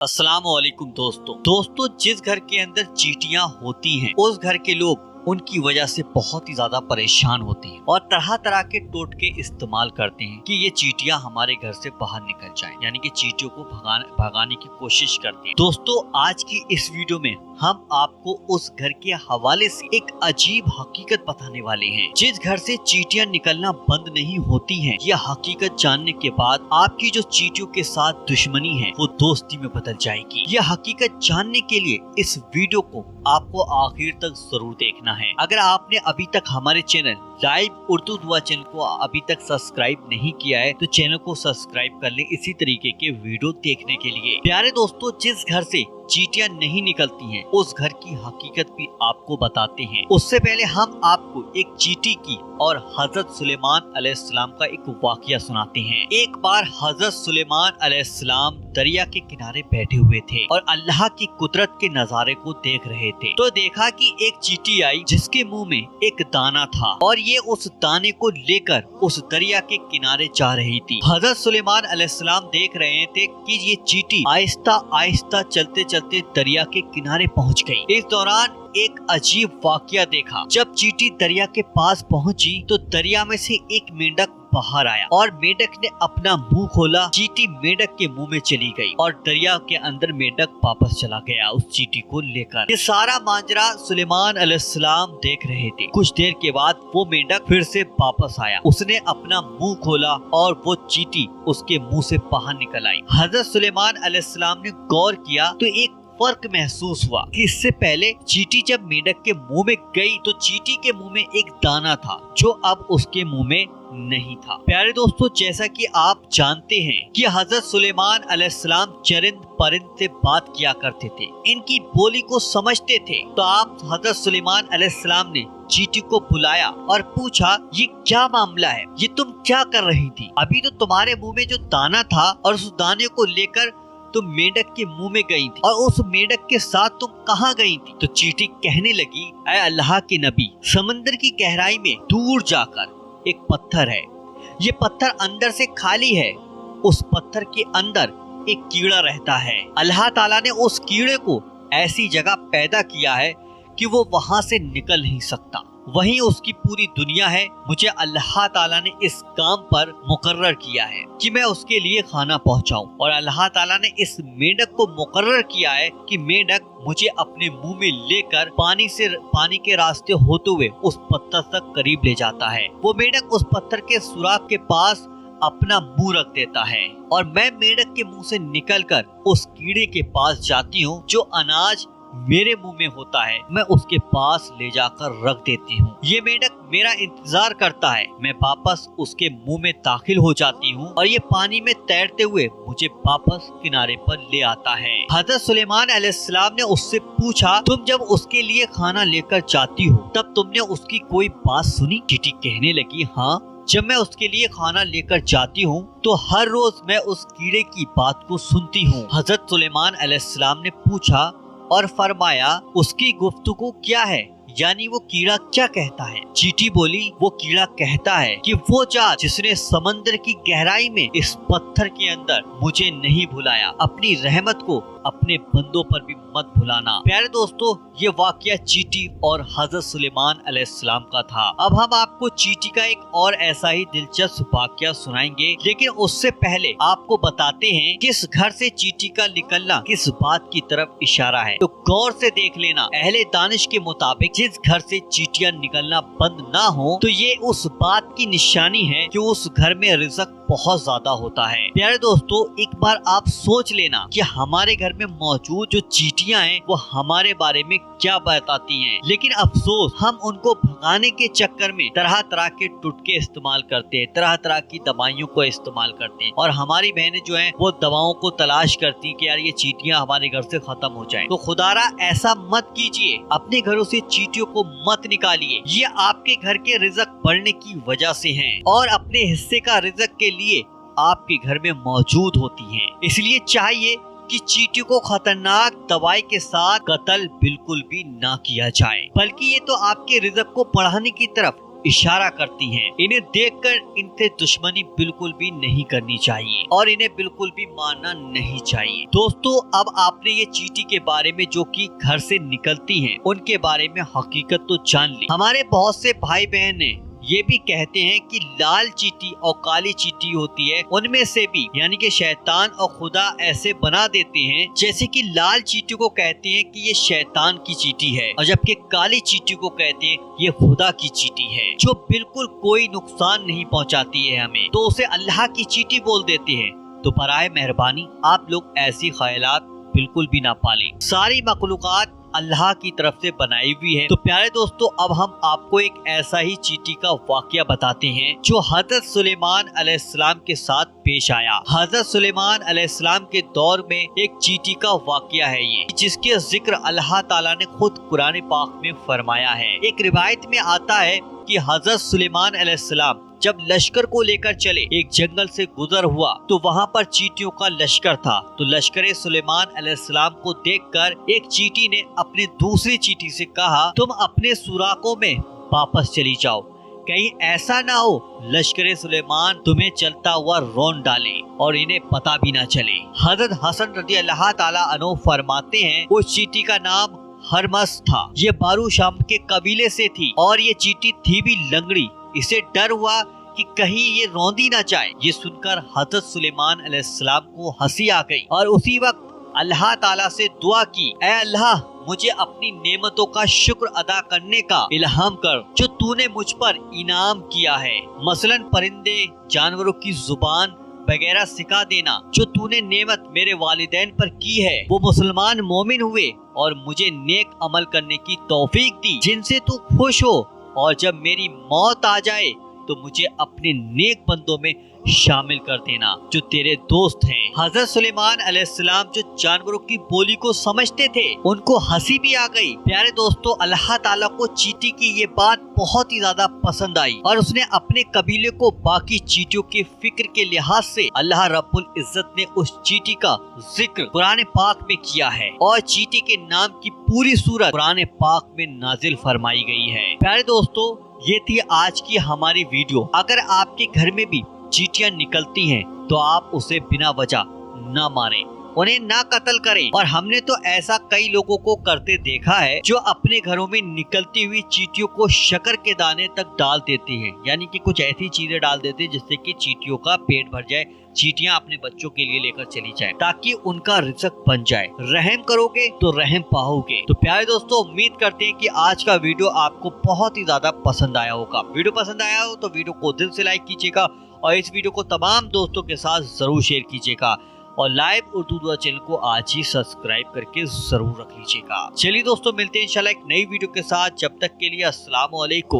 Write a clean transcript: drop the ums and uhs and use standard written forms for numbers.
अस्सलाम वालेकुम दोस्तों जिस घर के अंदर चींटियां होती हैं उस घर के लोग उनकी वजह से बहुत ही ज्यादा परेशान होते हैं और तरह तरह के टोटके इस्तेमाल करते हैं कि ये चींटियां हमारे घर से बाहर निकल जाएं, यानी कि चींटियों को भगाने की कोशिश करते हैं। दोस्तों आज की इस वीडियो में हम आपको उस घर के हवाले से एक अजीब हकीकत बताने वाले हैं। जिस घर से चींटियां निकलना बंद नहीं होती हैं, यह हकीकत जानने के बाद आपकी जो चींटियों के साथ दुश्मनी है वो दोस्ती में बदल जाएगी। यह हकीकत जानने के लिए इस वीडियो को आपको आखिर तक जरूर देखना है। अगर आपने अभी तक हमारे चैनल लाइव उर्दू दुआ चैनल को अभी तक सब्सक्राइब नहीं किया है तो चैनल को सब्सक्राइब कर ले इसी तरीके के वीडियो देखने के लिए। प्यारे दोस्तों, जिस घर से चींटियां नहीं निकलती हैं उस घर की हकीकत भी आपको बताते हैं। उससे पहले हम आपको एक चींटी की और हजरत सुलेमान अलैहिस्सलाम का एक वाकया सुनाते हैं। एक बार हजरत सुलेमान अलैहिस्सलाम दरिया के किनारे बैठे हुए थे और अल्लाह की कुदरत के नजारे को देख रहे थे तो देखा कि एक चींटी आई जिसके मुंह में एक दाना था और ये उस दाने को लेकर उस दरिया के किनारे जा रही थी। हजरत सुलेमान अलैहिस्सलाम देख रहे थे कि ये चींटी आहिस्ता आहिस्ता चलते चलते दरिया के किनारे पहुंच गई। इस दौरान एक अजीब वाकया देखा। जब चींटी दरिया के पास पहुंची तो दरिया में से एक मेंढक बाहर आया और मेंढक ने अपना मुंह खोला। चींटी मेंढक के मुंह में चली गई और दरिया के अंदर मेंढक वापस चला गया उस चींटी को लेकर। ये सारा माजरा सुलेमान अलैहिस्सलाम देख रहे थे। कुछ देर के बाद वो मेंढक फिर से वापस आया। उसने अपना मुंह खोला और वो चींटी उसके मुंह से बाहर निकल आई। हजरत सुलेमान अलैहिस्सलाम ने गौर किया तो एक फर्क महसूस हुआ कि इससे पहले चींटी जब मेंढक के मुंह में गई तो चींटी के मुंह में एक दाना था जो अब उसके मुंह में नहीं था। प्यारे दोस्तों, जैसा कि आप जानते हैं कि हजरत सुलेमान अलैहिस्सलाम चरिंद परिंद से बात किया करते थे, इनकी बोली को समझते थे। तो आप हजरत सुलेमान अलैहिस्सलाम ने चींटी को बुलाया और पूछा, ये क्या मामला है, ये तुम क्या कर रही थी? अभी तो तुम्हारे मुंह में जो दाना था और उस दाने को लेकर तुम मेंढक के मुंह में गई थी और उस मेंढक के साथ तुम कहाँ गई थी? तो चींटी कहने लगी, ऐ अल्लाह के नबी, समंदर की गहराई में दूर जाकर एक पत्थर है। ये पत्थर अंदर से खाली है। उस पत्थर के अंदर एक कीड़ा रहता है। अल्लाह ताला ने उस कीड़े को ऐसी जगह पैदा किया है कि वो वहां से निकल नहीं सकता। वहीं उसकी पूरी दुनिया है। मुझे अल्लाह ताला ने इस काम पर मुकर्रर किया है कि मैं उसके लिए खाना पहुंचाऊं और अल्लाह ताला ने इस मेंढक को मुकर्रर किया है कि मेंढक मुझे अपने मुंह में लेकर पानी के रास्ते होते हुए उस पत्थर तक करीब ले जाता है। वो मेंढक उस पत्थर के सुराख के पास अपना मुंह रख देता है और मैं मेंढक के मुंह से निकलकर उस कीड़े के पास जाती हूँ। जो अनाज मेरे मुंह में होता है मैं उसके पास ले जाकर रख देती हूँ। ये मेंढक मेरा इंतजार करता है। मैं वापस उसके मुंह में दाखिल हो जाती हूँ और ये पानी में तैरते हुए मुझे वापस किनारे पर ले आता है। हजरत सुलेमान अलैहिस्सलाम ने उससे पूछा, तुम जब उसके लिए खाना लेकर जाती हो तब तुमने उसकी कोई बात सुनी? चींटी कहने लगी, हाँ, जब मैं उसके लिए खाना लेकर जाती हूँ तो हर रोज मैं उस कीड़े की बात को सुनती हूँ। हजरत सुलेमान अलैहिस्सलाम ने पूछा और फरमाया, उसकी गुफ्तगू क्या है, यानी वो कीड़ा क्या कहता है? चींटी बोली, वो कीड़ा कहता है कि वो जात जिसने समंदर की गहराई में इस पत्थर के अंदर मुझे नहीं भुलाया, अपनी रहमत को अपने बंदों पर भी मत भुलाना। प्यारे दोस्तों, ये वाकया चींटी और हजरत सुलेमान अलैहिस्सलाम का था। अब हम आपको चींटी का एक और ऐसा ही दिलचस्प वाकया सुनाएंगे, लेकिन उससे पहले आपको बताते हैं किस घर से चींटी का निकलना किस बात की तरफ इशारा है। तो गौर से देख लेना। अहले दानिश के मुताबिक जिस घर से चींटियां निकलना बंद ना हो तो ये उस बात की निशानी है कि उस घर में रिज़्क बहुत ज्यादा होता है। प्यारे दोस्तों, एक बार आप सोच लेना कि हमारे घर में मौजूद जो चींटियां हैं वो हमारे बारे में क्या बताती हैं, लेकिन अफसोस हम उनको भगाने के चक्कर में तरह तरह के टुटके इस्तेमाल करते हैं, तरह तरह की दवाइयों को इस्तेमाल करते हैं और हमारी बहनें जो हैं वो दवाओं को तलाश करती हैं कि यार ये चींटियां हमारे घर से खत्म हो जाएं। तो खुदारा ऐसा मत कीजिए, अपने घरों से चींटियों को मत निकालिए। ये आपके घर के रिज़्क बढ़ने की वजह से हैं और अपने हिस्से का रिज़्क के लिए आपके घर में मौजूद होती हैं। इसलिए चाहिए कि चींटियों को खतरनाक दवाई के साथ कत्ल बिल्कुल भी ना किया जाए, बल्कि ये तो आपके रिज़्क को बढ़ाने की तरफ इशारा करती हैं। इन्हें देखकर इनसे दुश्मनी बिल्कुल भी नहीं करनी चाहिए और इन्हें बिल्कुल भी मारना नहीं चाहिए। दोस्तों, अब आपने ये चींटी के बारे में जो कि घर से निकलती हैं, उनके बारे में हकीकत तो जान ली। हमारे बहुत से भाई बहन हैं ये भी कहते हैं कि लाल चींटी और काली चींटी होती है, उनमें से भी यानी कि शैतान और खुदा ऐसे बना देते हैं जैसे कि लाल चींटी को कहते हैं कि ये शैतान की चींटी है और जबकि काली चींटी को कहते हैं ये खुदा की चींटी है, जो बिल्कुल कोई नुकसान नहीं पहुंचाती है हमें, तो उसे अल्लाह की चींटी बोल देते हैं। तो बराए मेहरबानी आप लोग ऐसी ख्यालात बिल्कुल भी ना पालें। सारी मखलूकात अल्लाह की तरफ से बनाई हुई है। तो प्यारे दोस्तों, अब हम आपको एक ऐसा ही चींटी का वाकया बताते हैं जो हजरत सुलेमान अलैहिस्सलाम के साथ पेश आया। हजरत सुलेमान अलैहिस्सलाम के दौर में एक चींटी का वाकया है ये, जिसके जिक्र अल्लाह ताला ने खुद कुरान पाक में फरमाया है। एक रिवायत में आता है कि हजरत सुलेमान अलैहिस्सलाम जब लश्कर को लेकर चले, एक जंगल से गुजर हुआ तो वहाँ पर चींटियों का लश्कर था। तो लश्कर सुलेमान अलैहिस्सलाम को देखकर एक चींटी ने अपनी दूसरी चींटी से कहा, तुम अपने सुराखों में वापस चली जाओ, कहीं ऐसा ना हो लश्कर सुलेमान तुम्हें चलता हुआ रौंद डाले और इन्हें पता भी ना चले। हजरत हसन रज़ी अल्लाह ताला अन्हु फरमाते हैं, उस चींटी का नाम हरमस था। ये बारू शाम के कबीले से थी और ये चींटी थी भी लंगड़ी। इसे डर हुआ कि कहीं ये रौंदी ना जाए। ये सुनकर हजरत सुलेमान अलैहिस्सलाम को हंसी आ गई और उसी वक्त अल्लाह ताला से दुआ की, ऐ अल्लाह मुझे अपनी नेमतों का शुक्र अदा करने का इल्हाम कर जो तूने मुझ पर इनाम किया है, मसलन परिंदे जानवरों की जुबान वगैरह सिखा देना। जो तूने नेमत मेरे वालिदैन पर की है वो मुसलमान मोमिन हुए और मुझे नेक अमल करने की तौफीक दी जिनसे तू खुश हो, और जब मेरी मौत आ जाए तो मुझे अपने नेक बंदों में शामिल कर देना जो तेरे दोस्त हैं। हजरत सुलेमान अलैहिस्सलाम जो जानवरों की बोली को समझते थे, उनको हंसी भी आ गई। प्यारे दोस्तों, अल्लाह ताला को चींटी की ये बात बहुत ही ज्यादा पसंद आई और उसने अपने कबीले को बाकी चींटियों के फिक्र के लिहाज से अल्लाह रब्बुल इज्जत ने उस चींटी का जिक्र कुरान पाक में किया है और चींटी के नाम की पूरी सूरत कुरान पाक में नाजिल फरमाई गई है। प्यारे दोस्तों, ये थी आज की हमारी वीडियो। अगर आपके घर में भी चींटियां निकलती हैं तो आप उसे बिना वजह ना मारें, उन्हें ना कत्ल करें। और हमने तो ऐसा कई लोगों को करते देखा है जो अपने घरों में निकलती हुई चींटियों को शक्कर के दाने तक डाल देते हैं, यानी कि कुछ ऐसी चीजें डाल देते हैं जिससे कि चींटियों का पेट भर जाए, चींटियां अपने बच्चों के लिए लेकर चली जाए ताकि उनका रिज़्क बन जाए। रहम करोगे तो रहम पाओगे। तो प्यारे दोस्तों, उम्मीद करते हैं कि आज का वीडियो आपको बहुत ही ज्यादा पसंद आया होगा। वीडियो पसंद आया हो तो वीडियो को दिल से लाइक कीजिएगा और इस वीडियो को तमाम दोस्तों के साथ जरूर शेयर कीजिएगा और लाइव उर्दू दुआ चैनल को आज ही सब्सक्राइब करके जरूर रख लीजिएगा। चलिए दोस्तों, मिलते हैं इंशाल्लाह एक नई वीडियो के साथ। जब तक के लिए अस्सलाम वालेकुम।